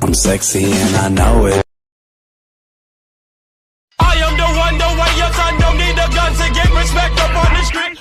I'm sexy and I know it. I am the one, your son don't need a gun to get respect up on the street.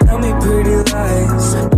Tell me pretty lies.